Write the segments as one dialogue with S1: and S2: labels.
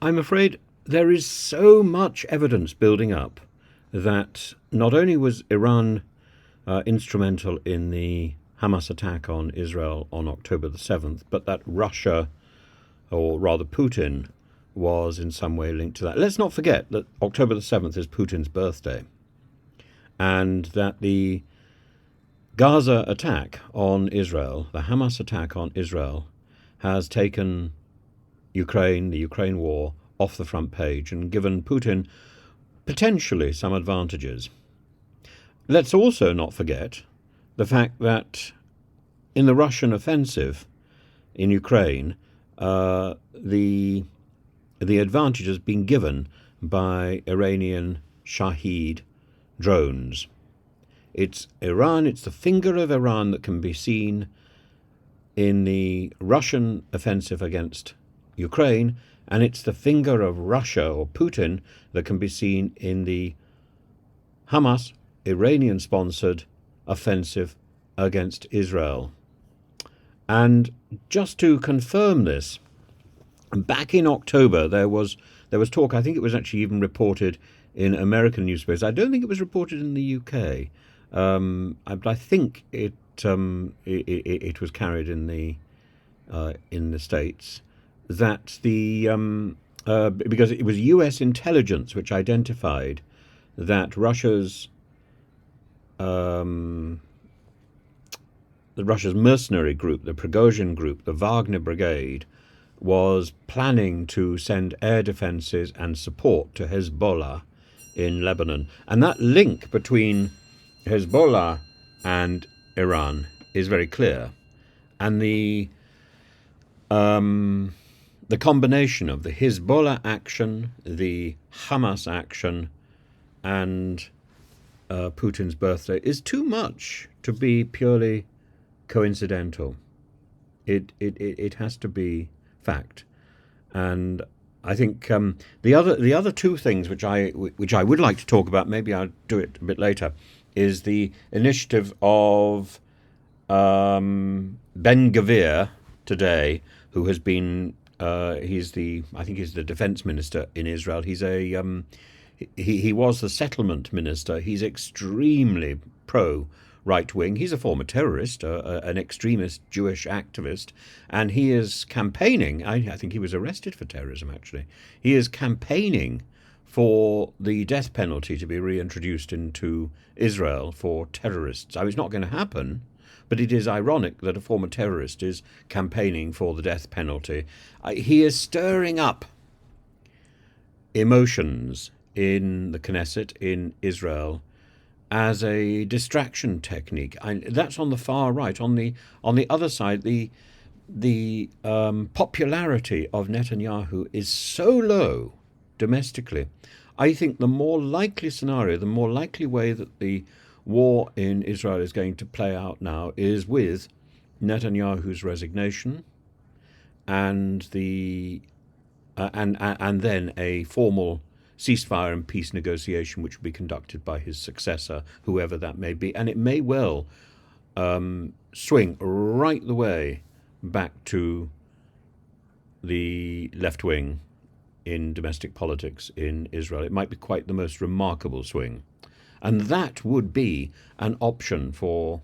S1: I'm afraid there is so much evidence building up that not only was Iran instrumental in the Hamas attack on Israel on October the 7th, but that Russia, or rather Putin, was in some way linked to that. Let's not forget that October the 7th is Putin's birthday, and that the Gaza attack on Israel, the Hamas attack on Israel, has taken Ukraine, the Ukraine war, off the front page and given Putin potentially some advantages. Let's also not forget the fact that in the Russian offensive in Ukraine, the advantage has been given by Iranian Shahed drones. It's Iran, it's the finger of Iran that can be seen in the Russian offensive against Ukraine, and it's the finger of Russia or Putin that can be seen in the Hamas Iranian-sponsored offensive against Israel. And just to confirm this, back in October there was talk. I think it was actually even reported in American newspapers. I don't think it was reported in the UK, but I think it was carried in the States, that because it was U.S. intelligence which identified that Russia's mercenary group, the Prigozhin group, the Wagner Brigade, was planning to send air defenses and support to Hezbollah in Lebanon. And that link between Hezbollah and Iran is very clear. And the combination of the Hezbollah action, the Hamas action, and Putin's birthday is too much to be purely coincidental. It has to be fact. And I think the other two things which I would like to talk about, maybe I'll do it a bit later, is the initiative of Ben-Gvir today, who has been I think he's the defense minister in Israel. He's he was the settlement minister. He's extremely pro right wing. He's a former terrorist, an extremist Jewish activist, and he is campaigning. I think he was arrested for terrorism, actually. He is campaigning for the death penalty to be reintroduced into Israel for terrorists. It's not going to happen, but it is ironic that a former terrorist is campaigning for the death penalty. He is stirring up emotions in the Knesset, in Israel, as a distraction technique. That's on the far right. On the other side, the popularity of Netanyahu is so low domestically. I think the more likely scenario, the more likely way that the war in Israel is going to play out now is with Netanyahu's resignation and and then a formal ceasefire and peace negotiation which will be conducted by his successor, whoever that may be. And it may well swing right the way back to the left wing in domestic politics in Israel. It might be quite the most remarkable swing. And that would be an option for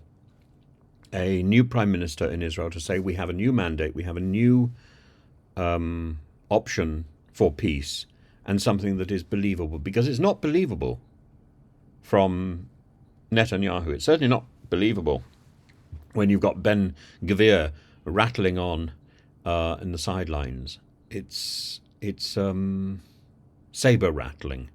S1: a new prime minister in Israel to say, we have a new mandate, we have a new option for peace, and something that is believable. Because it's not believable from Netanyahu. It's certainly not believable when you've got Ben-Gvir rattling on in the sidelines. It's sabre-rattling.